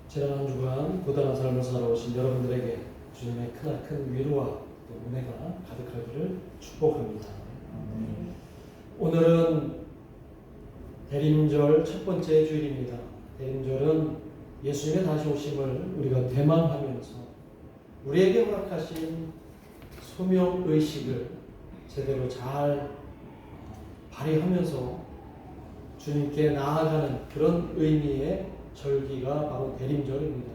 지난 한 주간 고단한 삶을 살아오신 여러분들에게 주님의 크나큰 위로와 또 은혜가 가득하기를 축복합니다. 오늘은 대림절 첫 번째 주일입니다. 대림절은 예수님의 다시 오심을 우리가 대망하면서 우리에게 허락하신 소명의식을 제대로 잘 발휘하면서 주님께 나아가는 그런 의미의 절기가 바로 대림절입니다.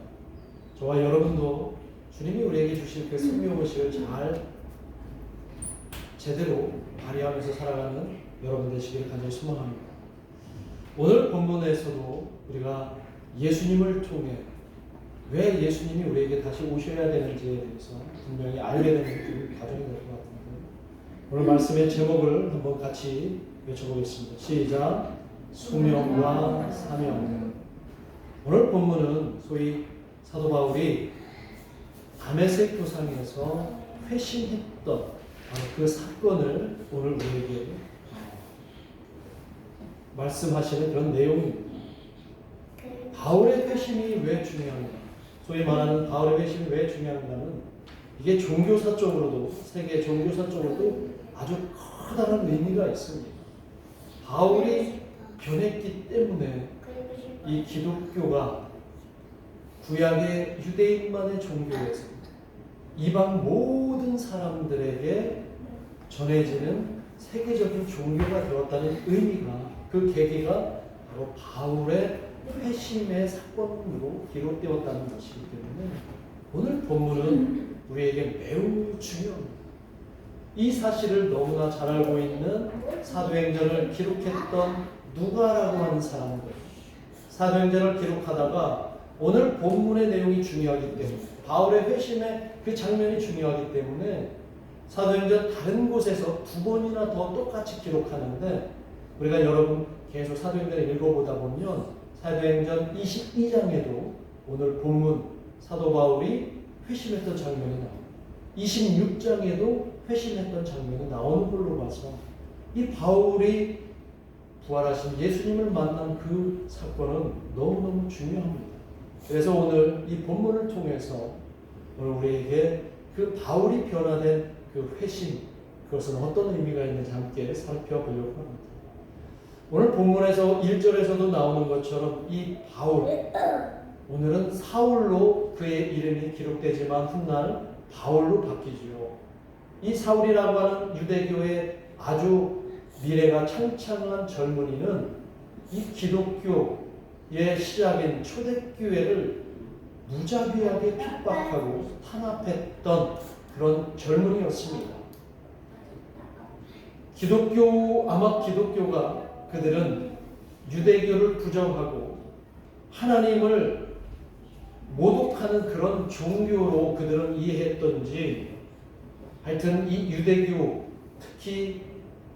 저와 여러분도 주님이 우리에게 주신 그 소명의식을 잘 제대로 발휘하면서 살아가는 여러분 되시기를 간절히 소망합니다. 오늘 본문에서도 우리가 예수님을 통해 왜 예수님이 우리에게 다시 오셔야 되는지에 대해서 분명히 알게 되는 그 과정이 될 것 같은데, 오늘 말씀의 제목을 한번 같이 외쳐보겠습니다. 시작. 소명과 사명. 오늘 본문은 소위 사도 바울이 다메섹 도상에서 회심했던 그 사건을 오늘 우리에게 말씀하시는 그런 내용입니다. 바울의 회심이 왜 중요한가? 소위 말하는 바울의 회심이 왜 중요한가는 이게 종교사적으로도, 세계 종교사적으로도 아주 커다란 의미가 있습니다. 바울이 변했기 때문에 이 기독교가 구약의 유대인만의 종교에서 이방 모든 사람들에게 전해지는 세계적인 종교가 되었다는 의미가, 그 계기가 바로 바울의 회심의 사건으로 기록되었다는 것이기 때문에 오늘 본문은 우리에게 매우 중요합니다. 이 사실을 너무나 잘 알고 있는 사도행전을 기록했던 누가라고 하는 사람들, 사도행전을 기록하다가 오늘 본문의 내용이 중요하기 때문에, 바울의 회심의 그 장면이 중요하기 때문에 사도행전 다른 곳에서 두 번이나 더 똑같이 기록하는데, 우리가 여러분 계속 사도행전을 읽어보다 보면 사도행전 22장에도 오늘 본문 사도 바울이 회심했던 장면이 나옵니다. 26장에도 회심했던 장면이 나오는 걸로 봐서 이 바울이 부활하신 예수님을 만난 그 사건은 너무너무 중요합니다. 그래서 오늘 이 본문을 통해서 오늘 우리에게 그 바울이 변화된 그 회심, 그것은 어떤 의미가 있는지 함께 살펴보려고 합니다. 오늘 본문에서 1절에서도 나오는 것처럼 이 바울, 오늘은 사울로 그의 이름이 기록되지만 훗날 바울로 바뀌지요. 이 사울이라고 하는 유대교의 아주 미래가 창창한 젊은이는 이 기독교의 시작인 초대교회를 무자비하게 핍박하고 탄압했던 그런 젊은이였습니다. 아마 기독교가 그들은 유대교를 부정하고 하나님을 모독하는 그런 종교로 그들은 이해했던지, 하여튼 이 유대교, 특히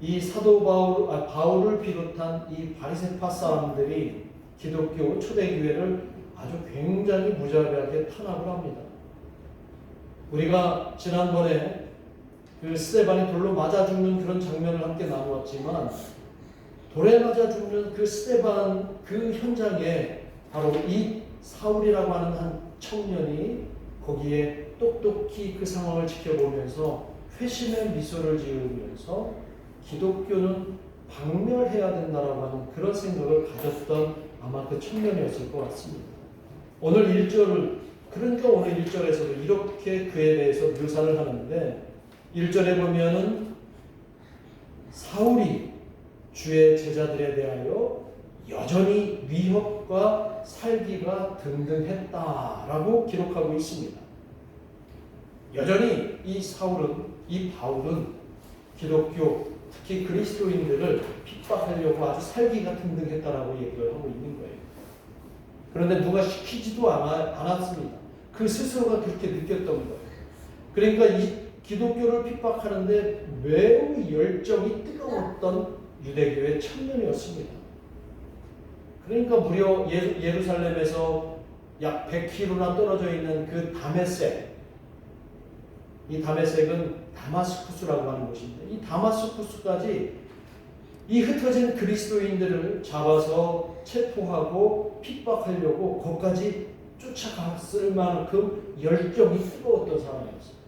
이 사도 바울을 비롯한 이 바리새파 사람들이 기독교 초대교회를 아주 굉장히 무자비하게 탄압을 합니다. 우리가 지난번에 그 스데반이 돌로 맞아 죽는 그런 장면을 함께 나누었지만, 돌에 맞아 죽는 그 스데반 그 현장에 바로 이 사울이라고 하는 한 청년이 거기에 똑똑히 그 상황을 지켜보면서 회심의 미소를 지으면서 기독교는 박멸해야 된다라고 하는 그런 생각을 가졌던 아마 그 청년이었을 것 같습니다. 오늘 1절을, 그러니까 오늘 1절에서도 이렇게 그에 대해서 묘사를 하는데, 1절에 보면은 사울이 주의 제자들에 대하여 여전히 위협과 살기가 등등했다라고 기록하고 있습니다. 여전히 이 사울은, 이 바울은 기독교, 특히 그리스도인들을 핍박하려고 아주 살기가 등등했다라고 얘기를 하고 있는 거예요. 그런데 누가 시키지도 않았습니다. 그 스스로가 그렇게 느꼈던 거예요. 그러니까 이 기독교를 핍박하는데 매우 열정이 뜨거웠던 유대교의 청년이었습니다. 그러니까 무려 예루살렘에서 약 100km나 떨어져 있는 그 다메섹, 이 다메섹은 다마스쿠스라고 하는 곳인데, 이 다마스쿠스까지 이 흩어진 그리스도인들을 잡아서 체포하고 핍박하려고 거기까지 쫓아갔을 만큼 열정이 뜨거웠던 사람이었어요.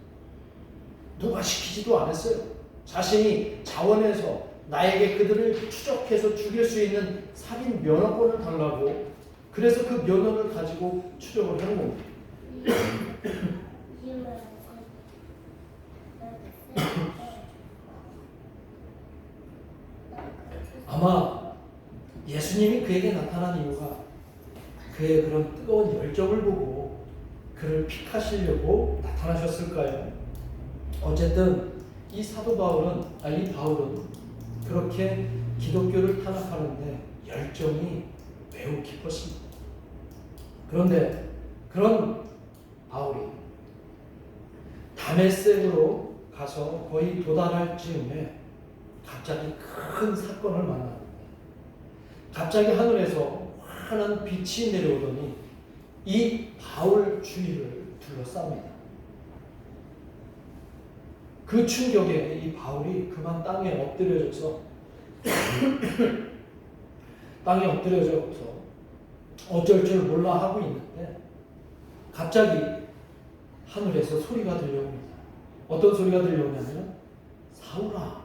누가 시키지도 않았어요. 자신이 자원해서 나에게 그들을 추적해서 죽일 수 있는 살인 면허권을 달라고, 그래서 그 면허를 가지고 추적을 하는 겁니다. 아마 예수님이 그에게 나타난 이유가 그의 그런 뜨거운 열정을 보고 그를 픽하시려고 나타나셨을까요? 어쨌든 이 사도 바울은, 이 바울은 그렇게 기독교를 탄압하는데 열정이 매우 깊었습니다. 그런데 그런 바울이 다메섹으로 가서 거의 도달할 즈음에 갑자기 큰 사건을 만납니다. 갑자기 하늘에서 환한 빛이 내려오더니 이 바울 주위를 둘러쌉니다. 그 충격에 이 바울이 그만 땅에 엎드려져서 어쩔 줄 몰라 하고 있는데 갑자기 하늘에서 소리가 들려옵니다. 어떤 소리가 들려오냐면 사울아,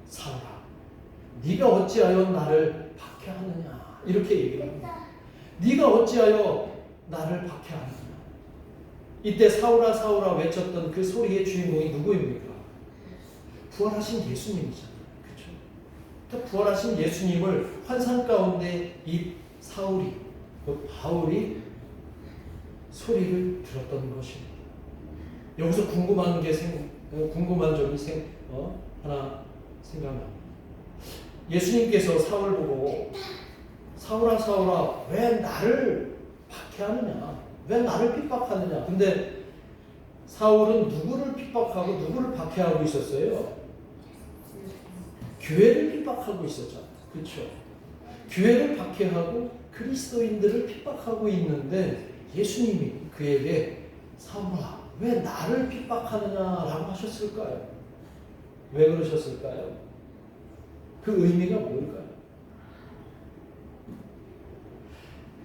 사울아, 네가 어찌하여 나를 박해하느냐, 이렇게 얘기합니다. 네가 어찌하여 나를 박해하느냐. 이때 사울아 사울아 외쳤던 그 소리의 주인공이 누구입니까? 부활하신 예수님이잖아요. 그렇죠? 부활하신 예수님을 환상 가운데 이 사울이, 그 바울이 소리를 들었던 것입니다. 여기서 궁금한 점이 하나 생각납니다. 예수님께서 사울 보고 사울아 사울아 왜 나를 박해하느냐, 왜 나를 핍박하느냐. 근데 사울은 누구를 핍박하고 누구를 박해하고 있었어요? 교회를 핍박하고 있었잖아요. 그렇죠? 교회를 박해하고 그리스도인들을 핍박하고 있는데 예수님이 그에게 사울아 왜 나를 핍박하느냐라고 하셨을까요? 왜 그러셨을까요? 그 의미가 뭘까요?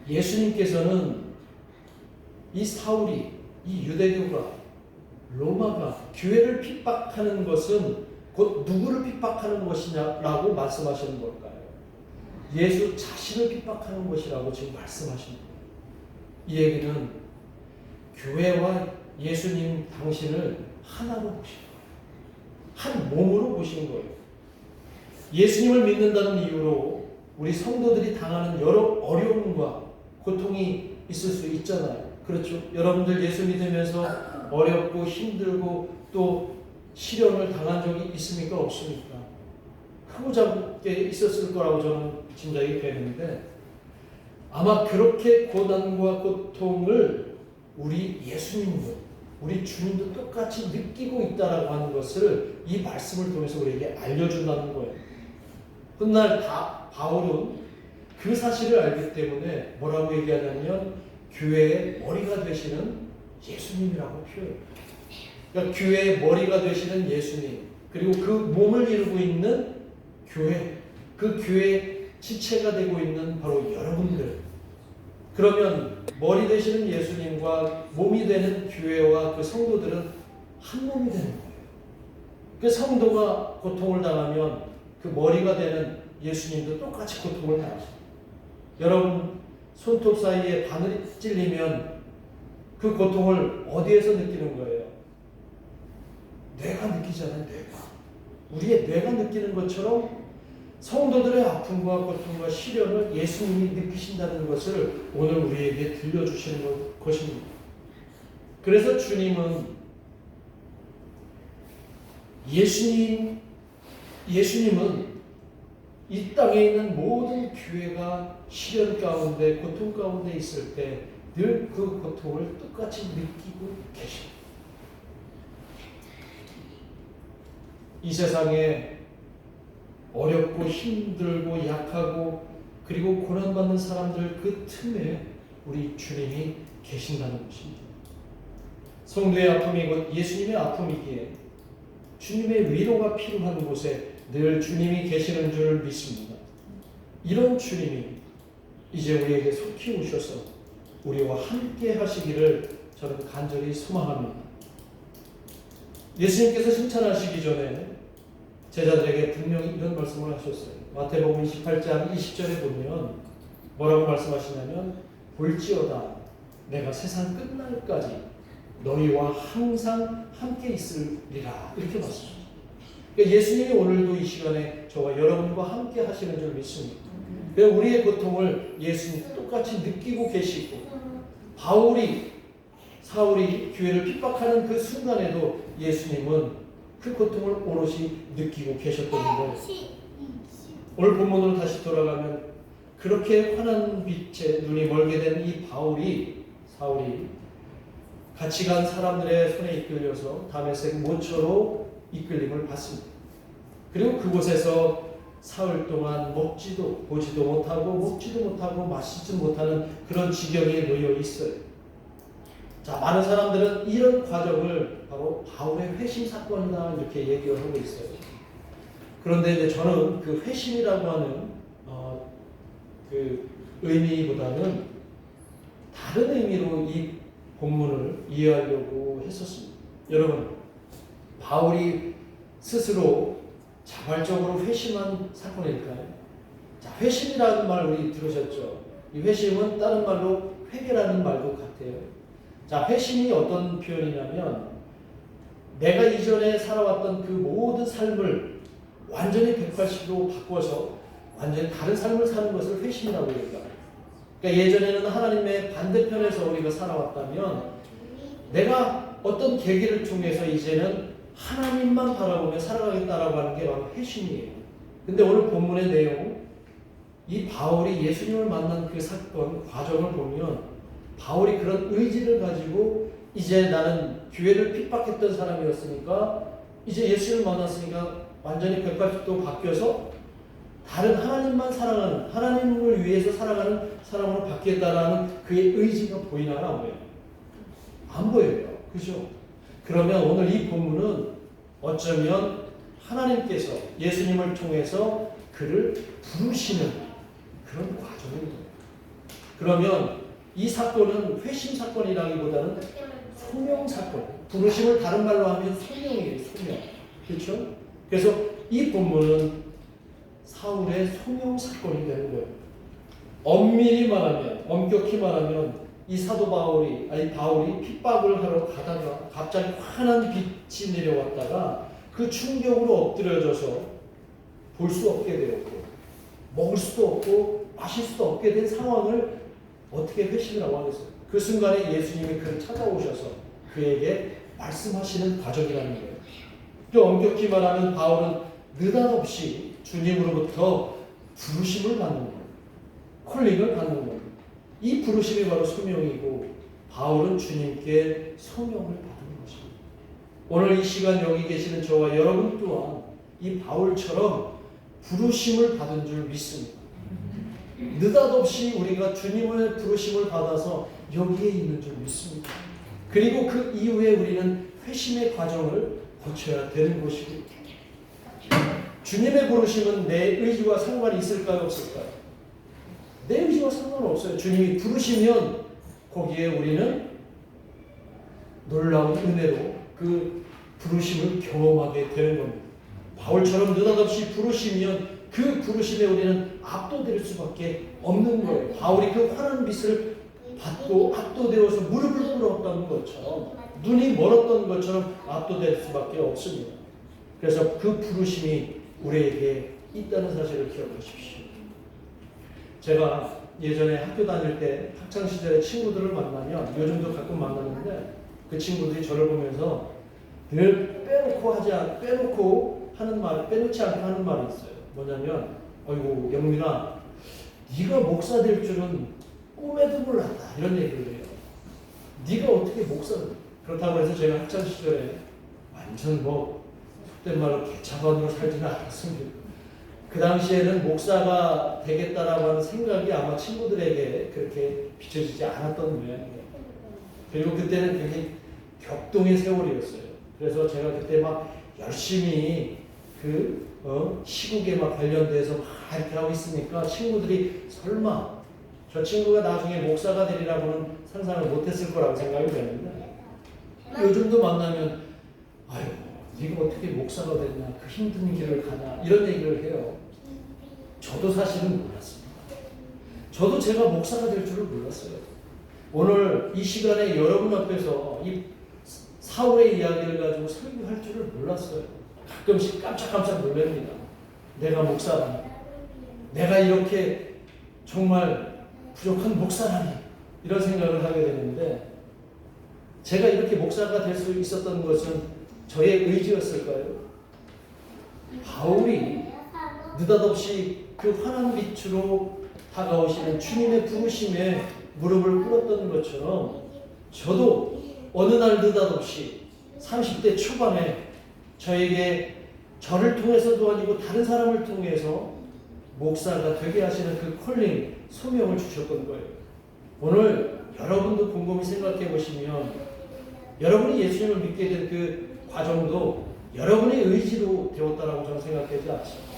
예수님께서는 이 사울이, 이 유대교가, 로마가 교회를 핍박하는 것은 곧 누구를 핍박하는 것이냐라고 말씀하시는 걸까요? 예수 자신을 핍박하는 것이라고 지금 말씀하시는 거예요. 이 얘기는 교회와 예수님 당신을 하나로 보신 거예요. 한 몸으로 보신 거예요. 예수님을 믿는다는 이유로 우리 성도들이 당하는 여러 어려움과 고통이 있을 수 있잖아요. 그렇죠? 여러분들 예수 믿으면서 어렵고 힘들고 또 시련을 당한 적이 있습니까? 없습니까? 크고 작게 있었을 거라고 저는 짐작이 되는데 아마 그렇게 고난과 고통을 우리 예수님도, 우리 주님도 똑같이 느끼고 있다라고 하는 것을 이 말씀을 통해서 우리에게 알려준다는 거예요. 훗날 바울은 그 사실을 알기 때문에 뭐라고 얘기하냐면 교회의 머리가 되시는 예수님이라고 표현해요. 그러니까 교회의 머리가 되시는 예수님, 그리고 그 몸을 이루고 있는 교회, 그 교회의 지체가 되고 있는 바로 여러분들. 그러면 머리 되시는 예수님과 몸이 되는 교회와 그 성도들은 한 몸이 되는 거예요. 그 성도가 고통을 당하면 그 머리가 되는 예수님도 똑같이 고통을 당하십니다. 여러분 손톱 사이에 바늘이 찔리면 그 고통을 어디에서 느끼는 거예요? 뇌가 느끼잖아요. 뇌가. 우리의 뇌가 느끼는 것처럼 성도들의 아픔과 고통과 시련을 예수님이 느끼신다는 것을 오늘 우리에게 들려주시는 것입니다. 그래서 주님은 예수님은 이 땅에 있는 모든 교회가 시련 가운데 고통 가운데 있을 때 늘 그 고통을 똑같이 느끼고 계십니다. 이 세상에 어렵고 힘들고 약하고 그리고 고난받는 사람들 그 틈에 우리 주님이 계신다는 것입니다. 성도의 아픔이 곧 예수님의 아픔이기에 주님의 위로가 필요한 곳에 늘 주님이 계시는 줄 믿습니다. 이런 주님이 이제 우리에게 속히 오셔서 우리와 함께 하시기를 저는 간절히 소망합니다. 예수님께서 승천하시기 전에 제자들에게 분명히 이런 말씀을 하셨어요. 마태복음 28장 20절에 보면 뭐라고 말씀하시냐면 볼지어다 내가 세상 끝날까지 너희와 항상 함께 있으리라 이렇게 말씀하셨어요. 그러니까 예수님이 오늘도 이 시간에 저와 여러분과 함께 하시는 줄 믿습니다. 그러니까 우리의 고통을 예수님 똑같이 느끼고 계시고 사울이 교회를 핍박하는 그 순간에도 예수님은 그 고통을 오롯이 느끼고 계셨던 거예요. 오늘 본문으로 다시 돌아가면 그렇게 환한 빛에 눈이 멀게 된 이 사울이 같이 간 사람들의 손에 이끌려서 다메섹 모처로 이끌림을 받습니다. 그리고 그곳에서 사흘 동안 보지도 못하고 마시지 못하는 그런 지경에 놓여 있어요. 자, 많은 사람들은 이런 과정을 바로 바울의 회심 사건이다 이렇게 얘기를 하고 있어요. 그런데 이제 저는 그 회심이라고 하는 그 의미보다는 다른 의미로 이 본문을 이해하려고 했었습니다. 여러분, 바울이 스스로 자발적으로 회심한 사건일까요? 자, 회심이라는 말 우리 들으셨죠? 이 회심은 다른 말로 회개라는 말도 같아요. 자, 회심이 어떤 표현이냐면 내가 이전에 살아왔던 그 모든 삶을 완전히 180도 바꿔서 완전히 다른 삶을 사는 것을 회심이라고 합니다. 그러니까 예전에는 하나님의 반대편에서 우리가 살아왔다면 내가 어떤 계기를 통해서 이제는 하나님만 바라보며 살아가겠다라고 하는 게 바로 회심이에요. 근데 오늘 본문의 내용, 이 바울이 예수님을 만난 그 사건, 과정을 보면 바울이 그런 의지를 가지고 이제 나는 교회를 핍박했던 사람이었으니까 이제 예수님을 만났으니까 완전히 180도 바뀌어서 다른 하나님만 사랑하는, 하나님을 위해서 살아가는 사람으로 바뀌겠다라는 그의 의지가 보이나요? 안 보여요? 안 보여요. 그죠? 그러면 오늘 이 본문은 어쩌면 하나님께서 예수님을 통해서 그를 부르시는 그런 과정입니다. 그러면 이 사건은 회심 사건이라기보다는 소명 사건. 부르심을 다른 말로 하면 소명이에요. 소명. 그렇죠? 그래서 이 본문은 사울의 소명 사건이 되는 거예요. 엄밀히 말하면, 엄격히 말하면 이 사도 바울이 핍박을 하러 가다가 갑자기 환한 빛이 내려왔다가 그 충격으로 엎드려져서 볼 수 없게 되었고 먹을 수도 없고 마실 수도 없게 된 상황을 어떻게 회심이라고 하겠어요? 그 순간에 예수님이 그를 찾아오셔서 그에게 말씀하시는 과정이라는 거예요. 또 엄격히 말하면 바울은 느닷없이 주님으로부터 부르심을 받는 거예요. 콜링을 받는 거예요. 이 부르심이 바로 소명이고 바울은 주님께 소명을 받는 것입니다. 오늘 이 시간 여기 계시는 저와 여러분 또한 이 바울처럼 부르심을 받은 줄 믿습니다. 느닷없이 우리가 주님의 부르심을 받아서 여기에 있는 줄 믿습니다. 그리고 그 이후에 우리는 회심의 과정을 거쳐야 되는 것이고 주님의 부르심은 내 의지와 상관이 있을까요? 없을까요? 내 의지와 상관없어요. 주님이 부르시면 거기에 우리는 놀라운 은혜로 그 부르심을 경험하게 되는 겁니다. 바울처럼 느닷없이 부르시면 그 부르심에 우리는 압도될 수밖에 없는 거예요. 바울이 그 환한 빛을 받고 압도되어서 무릎을 꿇었던 것처럼 눈이 멀었던 것처럼 압도될 수밖에 없습니다. 그래서 그 부르심이 우리에게 있다는 사실을 기억하십시오. 제가 예전에 학교 다닐 때 학창시절에 친구들을 만나면 요즘도 가끔 만나는데 그 친구들이 저를 보면서 늘 빼놓지 않고 하는 말이 있어요. 뭐냐면 어이구 영민아 네가 목사 될 줄은 꿈에도 몰랐다 이런 얘기를 해요. 네가 어떻게 목사를 그렇다고 해서 제가 학창시절에 완전 속된 말로 개차반으로 살지는 않았습니다. 그 당시에는 목사가 되겠다라고 하는 생각이 아마 친구들에게 그렇게 비춰지지 않았던 모양이에요. 그리고 그때는 굉장히 격동의 세월이었어요. 그래서 제가 그때 막 열심히 시국에 막 관련돼서 막 이렇게 하고 있으니까 친구들이 설마 저 친구가 나중에 목사가 되리라고는 상상을 못했을 거라고 생각이 되는데 요즘도 만나면 아유 네가 어떻게 목사가 됐냐 그 힘든 길을 가냐 이런 얘기를 해요. 저도 사실은 몰랐습니다. 저도 제가 목사가 될 줄을 몰랐어요. 오늘 이 시간에 여러분 앞에서 이 사울의 이야기를 가지고 설교할 줄을 몰랐어요. 가끔씩 깜짝깜짝 놀랍니다. 내가 목사라니, 내가 이렇게 정말 부족한 목사라니 이런 생각을 하게 되는데 제가 이렇게 목사가 될 수 있었던 것은 저의 의지였을까요? 바울이 느닷없이 그 환한 빛으로 다가오시는 주님의 부르심에 무릎을 꿇었던 것처럼 저도 어느 날 느닷없이 30대 초반에 저에게 저를 통해서도 아니고 다른 사람을 통해서 목사가 되게 하시는 그 콜링, 소명을 주셨던 거예요. 오늘 여러분도 곰곰이 생각해 보시면 여러분이 예수님을 믿게 된 그 과정도 여러분의 의지로 되었다라고 저는 생각하지 않습니다.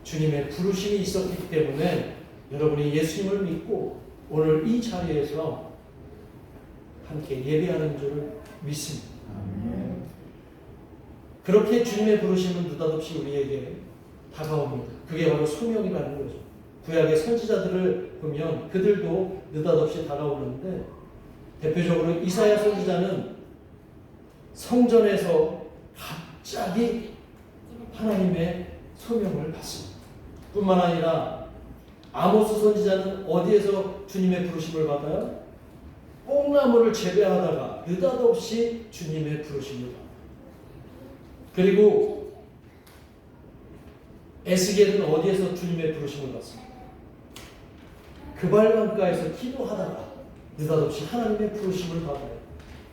주님의 부르심이 있었기 때문에 여러분이 예수님을 믿고 오늘 이 자리에서 함께 예배하는 줄을 믿습니다. 그렇게 주님의 부르심은 느닷없이 우리에게 다가옵니다. 그게 바로 소명이라는 거죠. 구약의 선지자들을 보면 그들도 느닷없이 다가오는데 대표적으로 이사야 선지자는 성전에서 갑자기 하나님의 소명을 받습니다. 뿐만 아니라 아모스 선지자는 어디에서 주님의 부르심을 받아요? 뽕나무를 재배하다가 느닷없이 주님의 부르심을 받아요. 그리고 에스겔은 어디에서 주님의 부르심을 받습니까? 그발강가에서 기도하다가 느닷없이 하나님의 부르심을 받아요.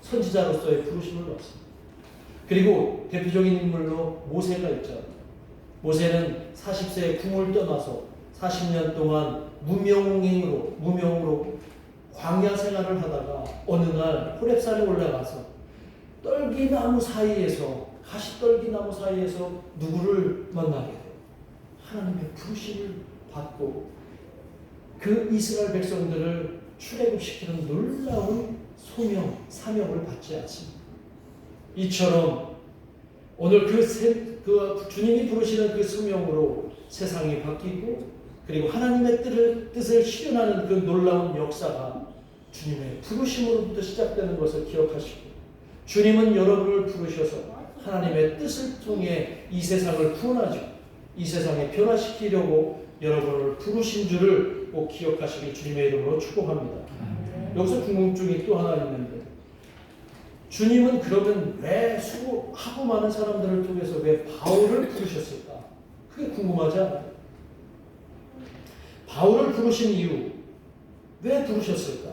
선지자로서의 부르심을 받습니다. 그리고 대표적인 인물로 모세가 있죠. 모세는 40세에 궁을 떠나서 40년 동안 무명으로 광야 생활을 하다가 어느 날 호렙산에 올라가서 떨기나무 사이에서 가시떨기나무 사이에서 누구를 만나게 돼요? 하나님의 부르심을 받고 그 이스라엘 백성들을 출애굽시키는 놀라운 소명, 사명을 받지 않습니다. 이처럼 오늘 그 주님이 부르시는 그 소명으로 세상이 바뀌고 그리고 하나님의 뜻을 실현하는 그 놀라운 역사가 주님의 부르심으로부터 시작되는 것을 기억하시고 주님은 여러분을 부르셔서 하나님의 뜻을 통해 이 세상을 구원하시고 이 세상에 변화시키려고 여러분을 부르신 줄을 꼭 기억하시길 주님의 이름으로 축복합니다. 여기서 궁금증이 또 하나 있는데 주님은 그러면 왜 수고하고 많은 사람들을 통해서 왜 바울을 부르셨을까? 그게 궁금하지 않아요? 바울을 부르신 이유 왜 부르셨을까?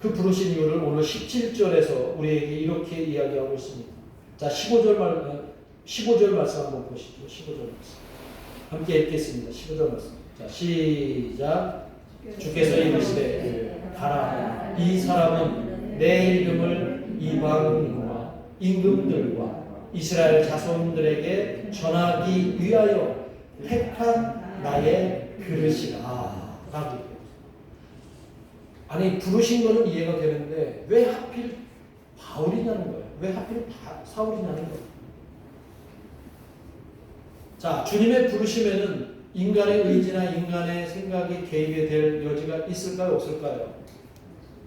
그 부르신 이유를 오늘 17절에서 우리에게 이렇게 이야기하고 있습니다. 자, 15절 말씀 한번 보시죠. 15절 말씀. 함께 읽겠습니다. 15절 말씀. 자, 시작. 주께서 이르시되 가라. 이 사람은 내 이름을 이방인과 임금들과 이스라엘 자손들에게 전하기 위하여 택한 나의 그릇이라. 라고 얘기해요. 아니 부르신 거는 이해가 되는데 왜 하필 바울이냐는 거예요. 왜 하필 사울이냐는 거예요. 자, 주님의 부르심에는 인간의 의지나 인간의 생각이 개입이 될 여지가 있을까요? 없을까요?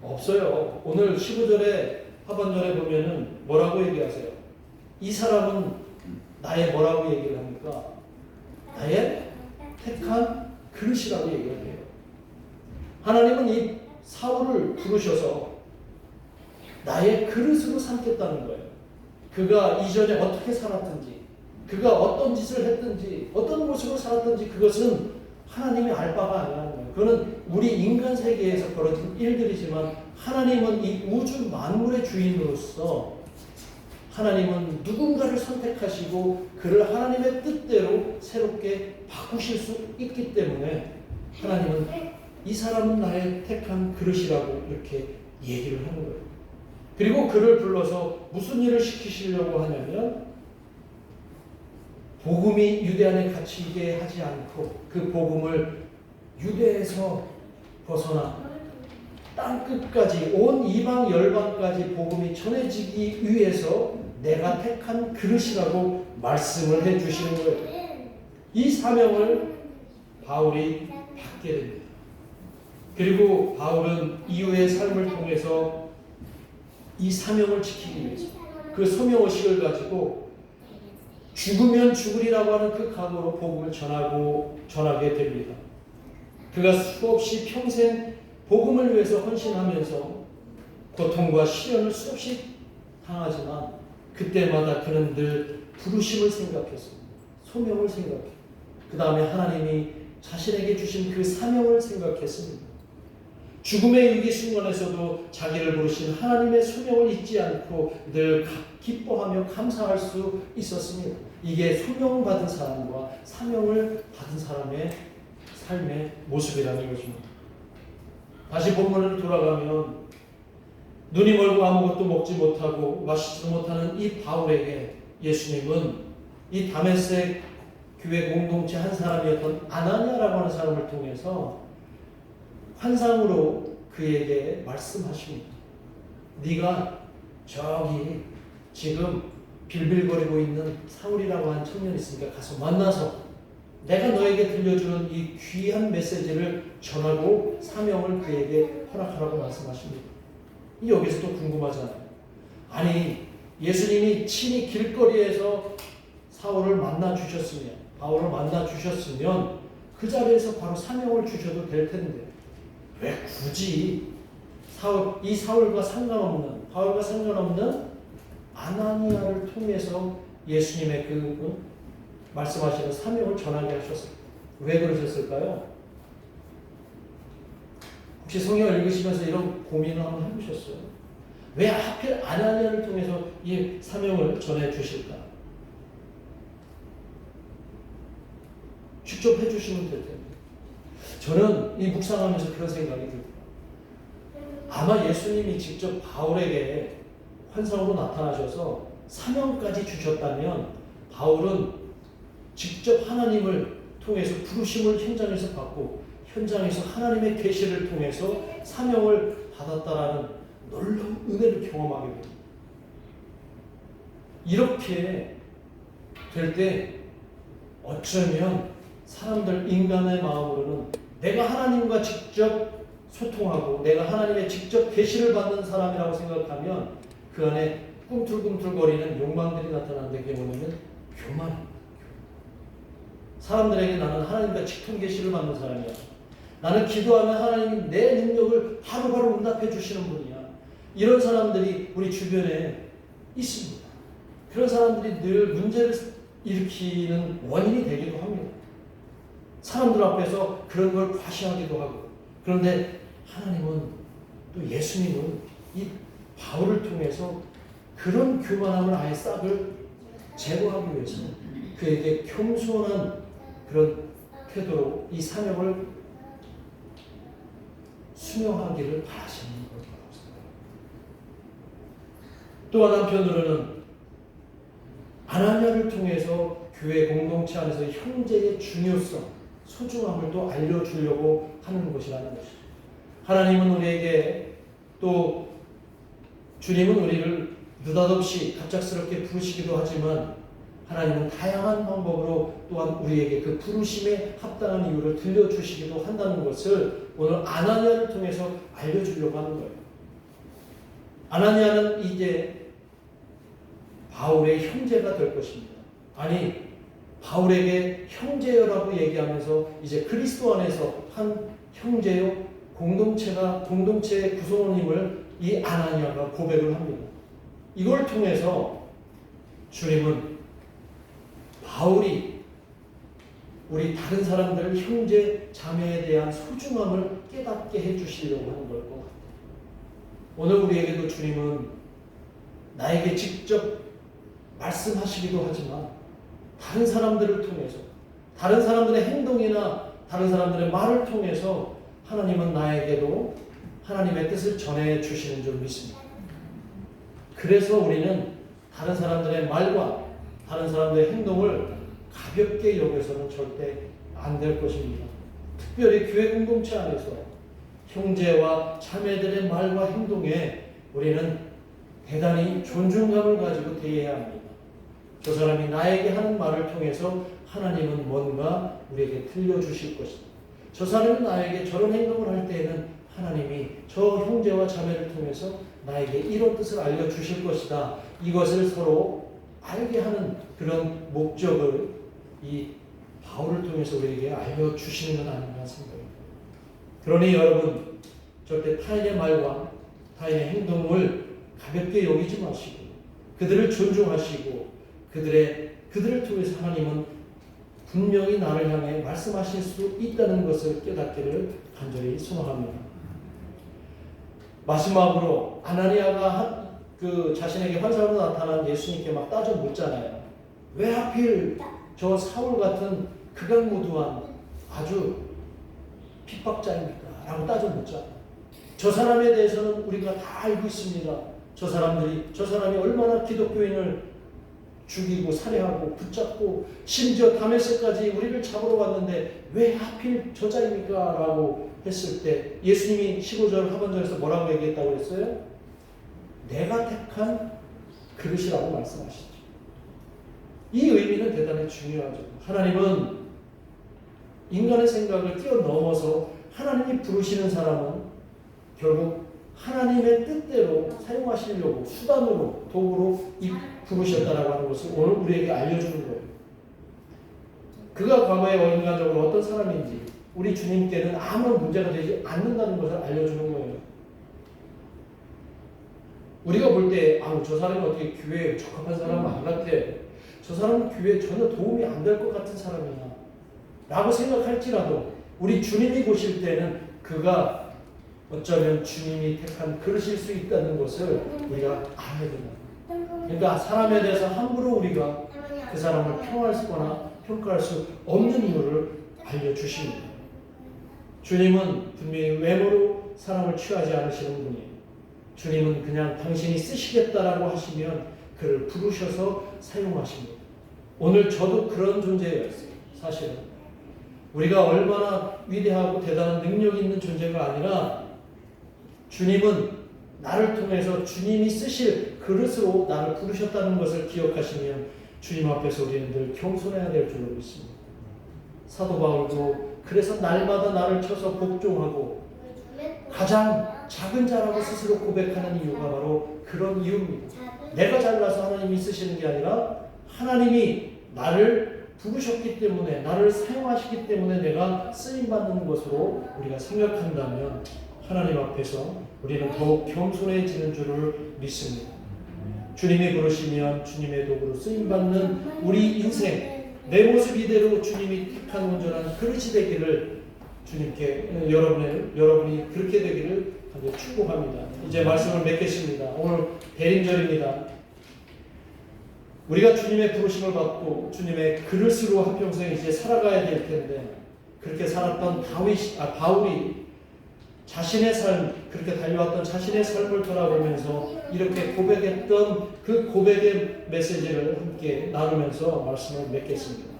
없어요. 오늘 15절에 하반절에 보면은 뭐라고 얘기하세요? 이 사람은 나의 뭐라고 얘기를 합니까? 나의 택한 그릇이라고 얘기를 해요. 하나님은 이 사울을 부르셔서 나의 그릇으로 삼겠다는 거예요. 그가 이전에 어떻게 살았든지 그가 어떤 짓을 했든지 어떤 모습으로 살았든지 그것은 하나님이 알 바가 아니라는 거예요. 그거는 우리 인간 세계에서 벌어진 일들이지만 하나님은 이 우주 만물의 주인으로서 하나님은 누군가를 선택하시고 그를 하나님의 뜻대로 새롭게 바꾸실 수 있기 때문에 하나님은 이 사람은 나의 택한 그릇이라고 이렇게 얘기를 하는 거예요. 그리고 그를 불러서 무슨 일을 시키시려고 하냐면 복음이 유대 안에 갇히게 하지 않고 그 복음을 유대에서 벗어나 땅 끝까지 온 이방 열방까지 복음이 전해지기 위해서 내가 택한 그릇이라고 말씀을 해주시는 거예요. 이 사명을 바울이 받게 됩니다. 그리고 바울은 이후의 삶을 통해서 이 사명을 지키기 위해서 그 소명의식을 가지고 죽으면 죽으리라고 하는 그 각오로 복음을 전하게 됩니다. 그가 수없이 평생 복음을 위해서 헌신하면서 고통과 시련을 수없이 당하지만 그때마다 그는 늘 부르심을 생각했습니다. 소명을 생각했고 그 다음에 하나님이 자신에게 주신 그 사명을 생각했습니다. 죽음의 위기 순간에서도 자기를 부르신 하나님의 소명을 잊지 않고 늘 기뻐하며 감사할 수 있었습니다. 이게 소명을 받은 사람과 사명을 받은 사람의 삶의 모습이라는 것입니다. 다시 본문으로 돌아가면 눈이 멀고 아무것도 먹지 못하고 마시지도 못하는 이 바울에게 예수님은 이 다메섹 교회 공동체 한 사람이었던 아나니아라고 하는 사람을 통해서 환상으로 그에게 말씀하십니다. 네가 저기 지금 빌빌거리고 있는 사울이라고 하는 청년이 있으니까 가서 만나서 내가 너에게 들려주는 이 귀한 메시지를 전하고 사명을 그에게 허락하라고 말씀하십니다. 여기서 또 궁금하잖아요. 아니 예수님이 친히 길거리에서 사울을 만나 주셨으면 바울을 만나 주셨으면 그 자리에서 바로 사명을 주셔도 될 텐데 왜 굳이 이 사울과 상관없는 바울과 상관없는 아나니아를 통해서 예수님의 그 말씀하시는 사명을 전하게 하셨어요. 왜 그러셨을까요? 혹시 성경을 읽으시면서 이런 고민을 한번 해보셨어요? 왜 하필 아나니아를 통해서 이 사명을 전해 주실까? 직접 해주시면 될 텐데. 저는 이 묵상하면서 그런 생각이 들어요. 아마 예수님이 직접 바울에게 환상으로 나타나셔서 사명까지 주셨다면 바울은 직접 하나님을 통해서 부르심을 현장에서 받고 현장에서 하나님의 계시를 통해서 사명을 받았다라는 놀라운 은혜를 경험하게 됩니다. 이렇게 될 때 어쩌면 사람들 인간의 마음으로는 내가 하나님과 직접 소통하고 내가 하나님의 직접 계시를 받는 사람이라고 생각하면 그 안에 꿈틀꿈틀거리는 욕망들이 나타나는데 그게 뭐냐면 교만입니다. 사람들에게 나는 하나님과 직통 계시를 받는 사람이야. 나는 기도하면 하나님이 내 능력을 바로바로 응답해 주시는 분이야. 이런 사람들이 우리 주변에 있습니다. 그런 사람들이 늘 문제를 일으키는 원인이 되기도 합니다. 사람들 앞에서 그런 걸 과시하기도 하고. 그런데 하나님은 또 예수님은 이 바울을 통해서 그런 교만함을 아예 싹을 제거하기 위해서 그에게 겸손한 그런 태도로 이 사명을 수명하기를 바라시는 것이라고 생각합니다. 또한 한편으로는 아나니아를 통해서 교회 공동체 안에서 형제의 중요성, 소중함을 또 알려주려고 하는 것이라는 것이죠. 하나님은 우리에게 또 주님은 우리를 느닷없이 갑작스럽게 부르시기도 하지만 하나님은 다양한 방법으로 또한 우리에게 그 부르심에 합당한 이유를 들려주시기도 한다는 것을 오늘 아나니아를 통해서 알려주려고 하는 거예요. 아나니아는 이제 바울의 형제가 될 것입니다. 아니 바울에게 형제여라고 얘기하면서 이제 그리스도 안에서 한 형제요 공동체의 구성원임을 이 아나니아가 고백을 합니다. 이걸 통해서 주님은 바울이 우리 다른 사람들 형제 자매에 대한 소중함을 깨닫게 해주시려고 하는 걸 것 같아요. 오늘 우리에게도 주님은 나에게 직접 말씀하시기도 하지만 다른 사람들을 통해서 다른 사람들의 행동이나 다른 사람들의 말을 통해서 하나님은 나에게도 하나님의 뜻을 전해 주시는 줄 믿습니다. 그래서 우리는 다른 사람들의 말과 다른 사람들의 행동을 가볍게 여겨서는 절대 안 될 것입니다. 특별히 교회 공동체 안에서 형제와 자매들의 말과 행동에 우리는 대단히 존중감을 가지고 대해야 합니다. 저 사람이 나에게 하는 말을 통해서 하나님은 뭔가 우리에게 들려주실 것이다. 저 사람이 나에게 저런 행동을 할 때에는 하나님이 저 형제와 자매를 통해서 나에게 이런 뜻을 알려주실 것이다. 이것을 서로 알게 하는 그런 목적을 이 바울을 통해서 우리에게 알려주시는 건 아닌가 생각합니다. 그러니 여러분 절대 타인의 말과 타인의 행동을 가볍게 여기지 마시고 그들을 존중하시고 그들을 통해서 하나님은 분명히 나를 향해 말씀하실 수 있다는 것을 깨닫기를 간절히 소망합니다. 마지막으로 아나니아가 자신에게 환상으로 나타난 예수님께 막 따져 묻잖아요. 왜 하필 저 사울 같은 극악무도한 아주 핍박자입니까? 라고 따져 묻잖아요. 저 사람에 대해서는 우리가 다 알고 있습니다. 저 사람이 얼마나 기독교인을 죽이고 살해하고 붙잡고 심지어 다메섹까지 우리를 잡으러 왔는데 왜 하필 저자입니까? 라고 했을 때 예수님이 15절 하반절에서 뭐라고 얘기했다고 했어요? 내가 택한 그릇이라고 말씀하시죠. 이 의미는 대단히 중요하죠. 하나님은 인간의 생각을 뛰어넘어서 하나님이 부르시는 사람은 결국 하나님의 뜻대로 사용하시려고 수단으로 도구로 부르셨다라고 하는 것을 오늘 우리에게 알려주는 거예요. 그가 과거에 인간적으로 어떤 사람인지 우리 주님께는 아무런 문제가 되지 않는다는 것을 알려주는 거예요. 우리가 볼 때 저 사람이 어떻게 교회에 적합한 사람은 안 같아. 저 사람은 교회에 전혀 도움이 안 될 것 같은 사람이야 라고 생각할지라도 우리 주님이 보실 때는 그가 어쩌면 주님이 택한 그릇일 수 있다는 것을 우리가 알아야 된다. 그러니까 사람에 대해서 함부로 우리가 그 사람을 평가할 수 없는 이유를 알려주십니다. 주님은 분명히 외모로 사람을 취하지 않으시는 분이에요. 주님은 그냥 당신이 쓰시겠다라고 하시면 그를 부르셔서 사용하십니다. 오늘 저도 그런 존재였어요. 사실은 우리가 얼마나 위대하고 대단한 능력이 있는 존재가 아니라 주님은 나를 통해서 주님이 쓰실 그릇으로 나를 부르셨다는 것을 기억하시면 주님 앞에서 우리는 늘 겸손해야 될 줄로 믿습니다. 사도 바울도 그래서 날마다 나를 쳐서 복종하고 가장 작은 자라고 스스로 고백하는 이유가 바로 그런 이유입니다. 내가 잘나서 하나님이 쓰시는 게 아니라 하나님이 나를 부르셨기 때문에 나를 사용하시기 때문에 내가 쓰임받는 것으로 우리가 생각한다면 하나님 앞에서 우리는 더욱 겸손해지는 줄을 믿습니다. 주님이 부르시면 주님의 도구로 쓰임받는 우리 인생 내 모습 이대로 주님이 택한 온전한 그릇이 되기를 주님께 여러분이 그렇게 되기를 축복합니다. 이제 말씀을 맺겠습니다. 오늘 대림절입니다. 우리가 주님의 부르심을 받고 주님의 그릇으로 한평생 이제 살아가야 될 텐데 그렇게 살았던 바울이 자신의 삶, 그렇게 달려왔던 자신의 삶을 돌아보면서 이렇게 고백했던 그 고백의 메시지를 함께 나누면서 말씀을 맺겠습니다.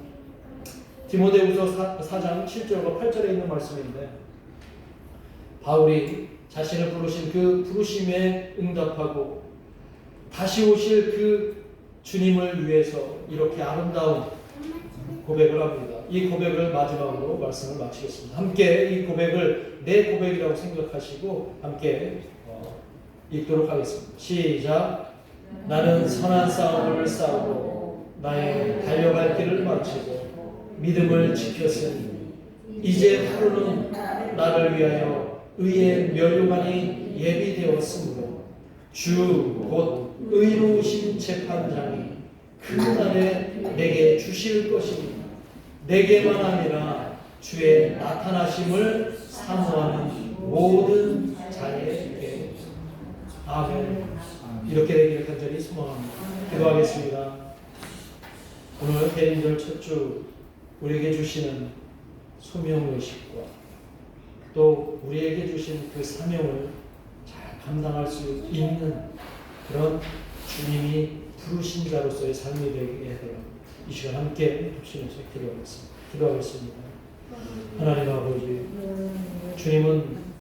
디모데후서 4장 7절과 8절에 있는 말씀인데 바울이 자신을 부르신 그 부르심에 응답하고 다시 오실 그 주님을 위해서 이렇게 아름다운 고백을 합니다. 이 고백을 마지막으로 말씀을 마치겠습니다. 함께 이 고백을 내 고백이라고 생각하시고 함께 읽도록 하겠습니다. 시작. 나는 선한 싸움을 싸우고 나의 달려갈 길을 마치고 믿음을 지켰으니 이제 하루는 나를 위하여 의의 면류관이 예비되었으므로 주 곧 의로우신 재판장이 그 날에 내게 주실 것이니 내게만 아니라 주의 나타나심을 사모하는 모든 자에게. 아멘. 이렇게 되기를 간절히 소망합니다. 기도하겠습니다. 오늘 대림절 첫 주 우리에게 주시는 소명의식과 또 우리에게 주신 그 사명을 잘 감당할 수 있는 그런 주님이 부르신 자로서의 삶이 되게 되어 이 시간 함께 합심해서 기도하겠습니다. 하나님 아버지, 주님은